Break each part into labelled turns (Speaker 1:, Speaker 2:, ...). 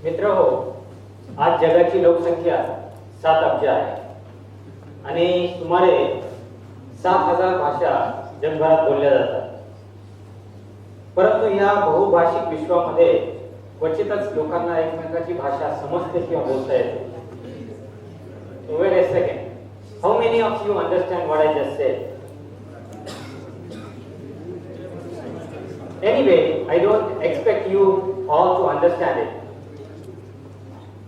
Speaker 1: मित्रहो, आज जगाची लोकसंख्या 7 अब्ज आहे आणि सुमारे 7,000 भाषा जगभरात बोलल्या जातात. परंतु या बहुभाषिक विश्वामध्ये क्वचितच लोकांना एकमेकांची भाषा समजते किंवा बोलता येते. Wait a second. How many of you understand what I just said? Anyway, I don't expect you all to understand it.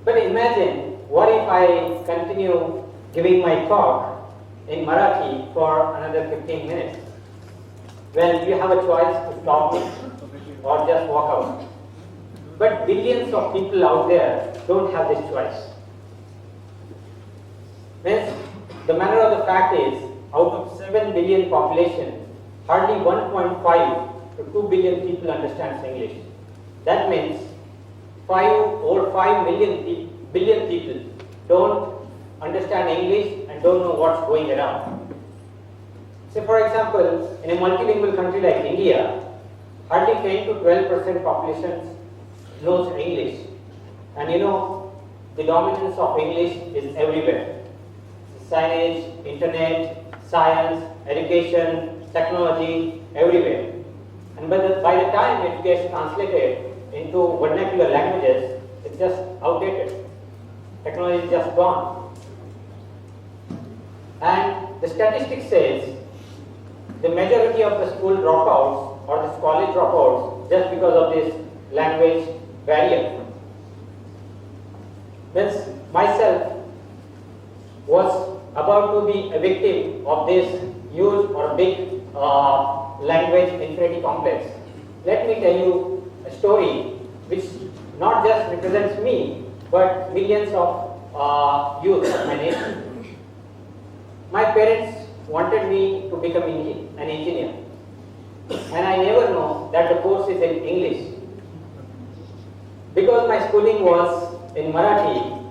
Speaker 1: But imagine, what if I continue giving my talk in Marathi for another 15 minutes? Well, you have a choice to stop me or just walk out. But billions of people out there don't have this choice. Means, the matter of the fact is, out of 7 billion population, hardly 1.5 to 2 billion people understands English. That means 5 billion people don't understand English and don't know what's going around. Say for example, in a multilingual country like India, hardly 10 to 12% population knows English. And you know, the dominance of English is everywhere. Signage, internet, science, education, technology, everywhere. And by the time it gets translated into vernacular languages, it's just outdated. Technology is just gone. And the statistics says the majority of the school dropouts or the college dropouts just because of this language barrier. Means myself was about to be a victim of this huge or big language infinity complex. Let me tell you a story which not just represents me, but millions of youth of my nation. My parents wanted me to become an engineer, and I never know that the course is in English. Because my schooling was in Marathi,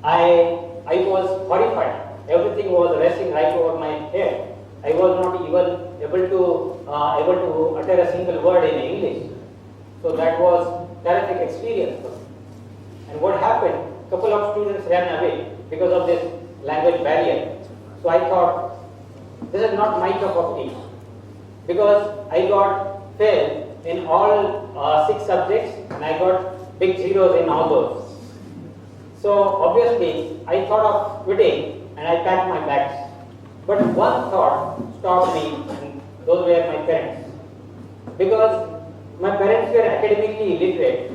Speaker 1: I was horrified. Everything was resting right over my head. I was not even able to utter a single word in English. So that was terrific experience for me. And what happened? Couple of students ran away because of this language barrier. So I thought, this is not my cup of tea, because I got failed in all 6 subjects and I got big zeros in all those. So obviously I thought of quitting and I packed my bags. But one thought stopped me, and those were my parents. Because my parents were academically illiterate,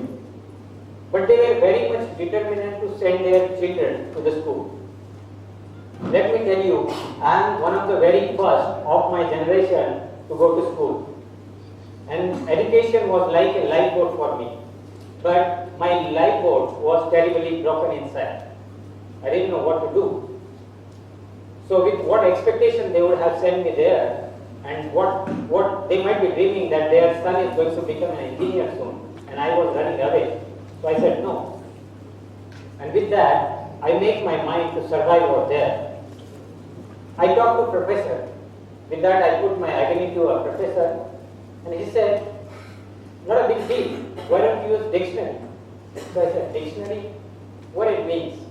Speaker 1: but they were very much determined to send their children to the school. Let me tell you, I am one of the very first of my generation to go to school. And education was like a lifeboat for me. But my lifeboat was terribly broken inside. I didn't know what to do. So with what expectation they would have sent me there, and what they might be dreaming that their son is going to become an engineer soon, and I was running away. So I said no. And with that, I make my mind to survive over there. I talked to professor. With that, I put my agony to a professor, and he said, not a big deal. Why don't you use dictionary? So I said, dictionary? What it means?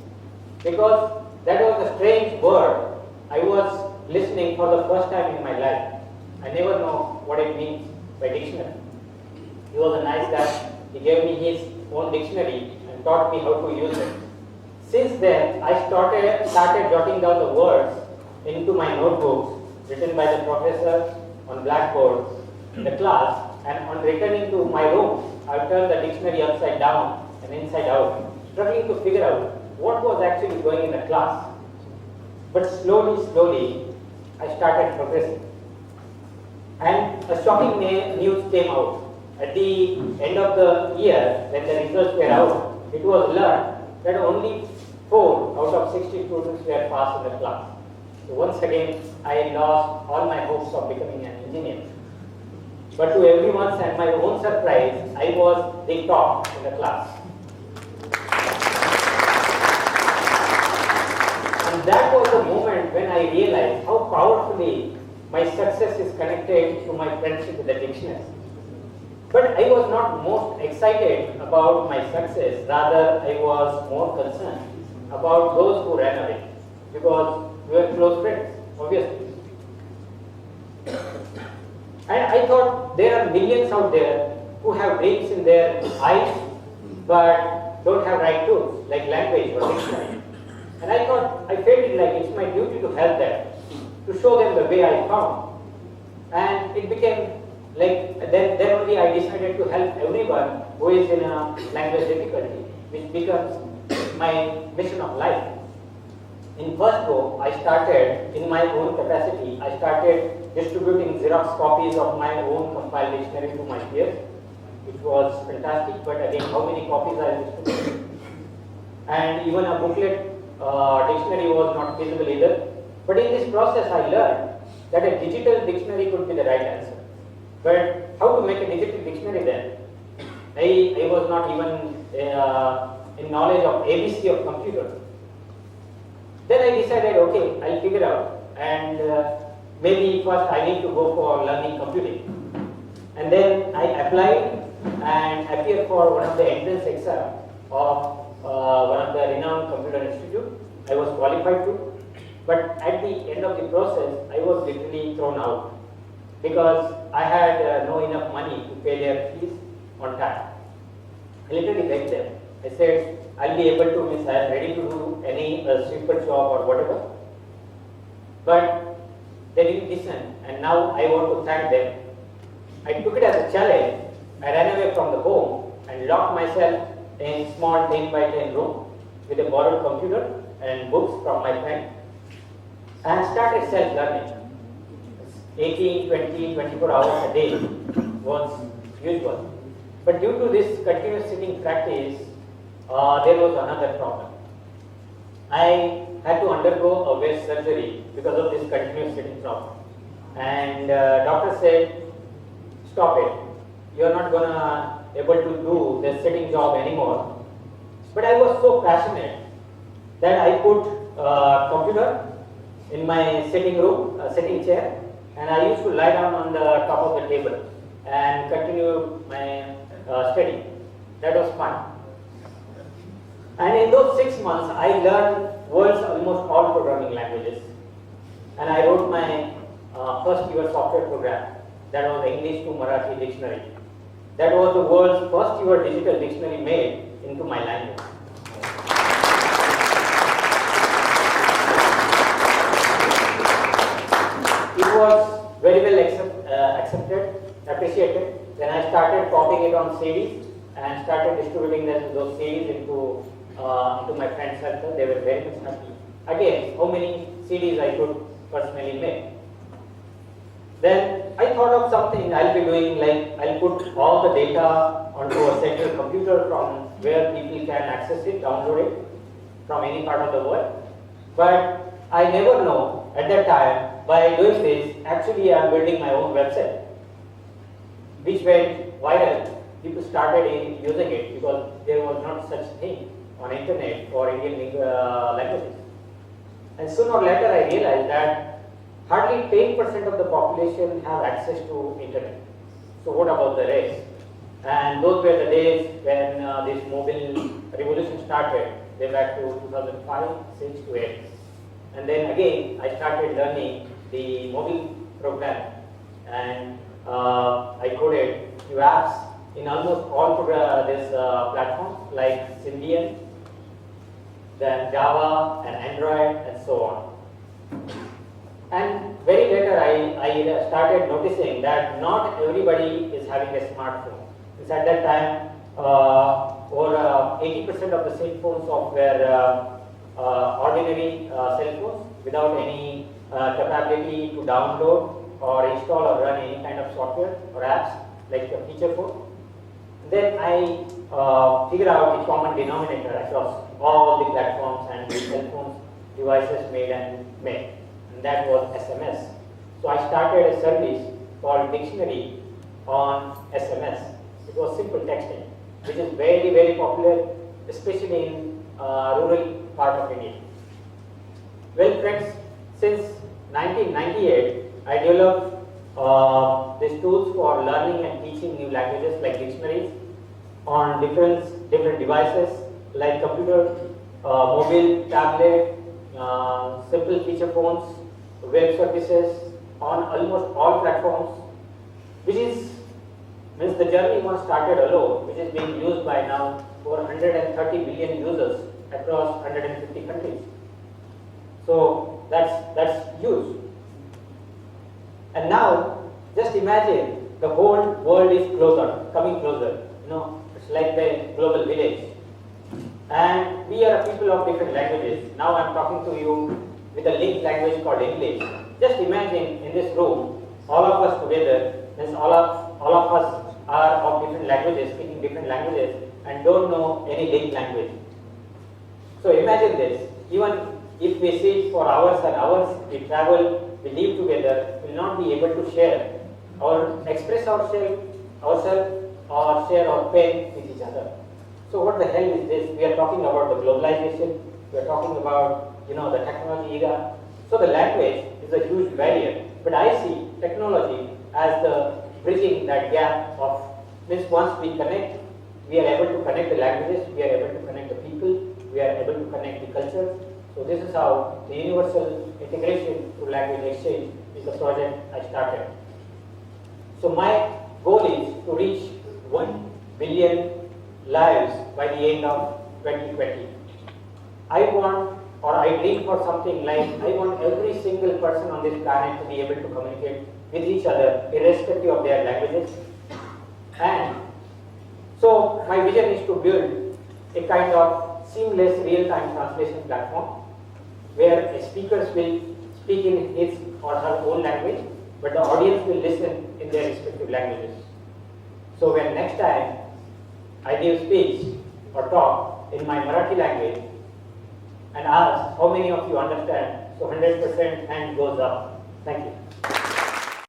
Speaker 1: Because that was a strange word I was listening for the first time in my life. I never know what it means by dictionary. He was a nice guy. He gave me his own dictionary and taught me how to use it. Since then, I started jotting down the words into my notebooks written by the professor on blackboard in the class, and on returning to my room, I turned the dictionary upside down and inside out, struggling to figure out what was actually going in the class. But slowly, I started progressing. And a shocking news came out. At the end of the year, when the results were out, it was learned that only 4 out of 60 students were passed in the class. So once again, I lost all my hopes of becoming an engineer. But to everyone's and my own surprise, I was the top in the class. And that was the moment when I realized how powerfully my success is connected to my friendship with the dictionary. But I was not most excited about my success, rather I was more concerned about those who ran away, because we were close friends, obviously. And I thought there are millions out there who have dreams in their eyes, but don't have right tools, like language or dictionary. And I thought, I felt it like it's my duty to help them, to show them the way I found. And it became like, then only I decided to help everyone who is in a language difficulty, which becomes my mission of life. In first go, I started in my own capacity. I started distributing Xerox copies of my own compiled dictionary to my peers. It was fantastic, but again, how many copies I distributed? And even a booklet dictionary was not feasible either. But in this process, I learned that a digital dictionary could be the right answer. But how to make a digital dictionary then? I was not even in knowledge of ABC of computer. Then I decided, okay, I'll figure out, and maybe first I need to go for learning computing. And then I applied and appeared for one of the entrance exams of one of the renowned computer institute. I was qualified to, but at the end of the process, I was literally thrown out because I had no enough money to pay their fees on time. I literally begged them. I said, I'll be able to, I am ready to do any sweeper job or whatever. But they didn't listen, and now I want to thank them. I took it as a challenge. I ran away from the home and locked myself in a small 10 by 10 room with a borrowed computer and books from my friend, and started self-learning. 18, 20, 24 hours a day was usual. But due to this continuous sitting practice, there was another problem. I had to undergo a waist surgery because of this continuous sitting problem. And doctor said, stop it. You're not gonna able to do the sitting job anymore. But I was so passionate that I put a computer in my sitting room, sitting chair, and I used to lie down on the top of the table and continue my study. That was fun. And in those 6 months, I learned world's almost all programming languages. And I wrote my first ever software program. That was English to Marathi dictionary. That was the world's first ever digital dictionary made into my language. It was very well accepted, appreciated. Then I started copying it on CDs and started distributing those CDs into my friend circle. They were very much happy. Again, how many CDs I could personally make. Then I thought of something I'll be doing, like I'll put all the data onto a central computer from where people can access it, download it from any part of the world. But I never know at that time, by doing this, actually I'm building my own website, which went viral. People started using it because there was not such thing on internet for Indian languages. And sooner or later I realized that hardly 10% of the population have access to internet. So what about the rest? And those were the days when this mobile revolution started, way back to 2005, 6 to 8. And then again, I started learning the mobile program, and I coded few apps in almost all this platforms like Symbian, then Java and Android and so on. And very later I started noticing that not everybody is having a smartphone. Because at that time, over 80% of the cell phones were ordinary cell phones without any capability to download or install or run any kind of software or apps like a feature phone. Then I figured out the common denominator across all the platforms and the cell phone devices made, and that was SMS. So I started a service called Dictionary on SMS. It was simple texting, which is very, very popular, especially in rural part of India. Well, friends, since 1998, I developed these tools for learning and teaching new languages like dictionaries on different devices like computer, mobile, tablet, simple feature phones, web services on almost all platforms, which means the journey was started alone, which is being used by now over 130 billion users across 150 countries. So that's huge. And now, just imagine the whole world is coming closer. It's like the global village. And we are a people of different languages. Now I'm talking to you with a linked language called English. Just imagine in this room, all of us together, means all of us are of different languages, speaking different languages, and don't know any linked language. So imagine this, even if we sit for hours and hours, we travel, we live together, we will not be able to share or express ourselves or share our pain with each other. So what the hell is this? We are talking about the globalization, we are talking about the technology era. So the language is a huge barrier, but I see technology as the bridging that gap of, means once we connect, we are able to connect the languages, we are able to connect the people, we are able to connect the culture. So this is how the universal integration through language exchange is the project I started. So my goal is to reach 1 billion lives by the end of 2020. I dream for something like, I want every single person on this planet to be able to communicate with each other irrespective of their languages. And so my vision is to build a kind of seamless real-time translation platform where speakers will speak in his or her own language, but the audience will listen in their respective languages. So when next time I give speech or talk in my Marathi language and ask how many of you understand, so 100% hand goes up. Thank you.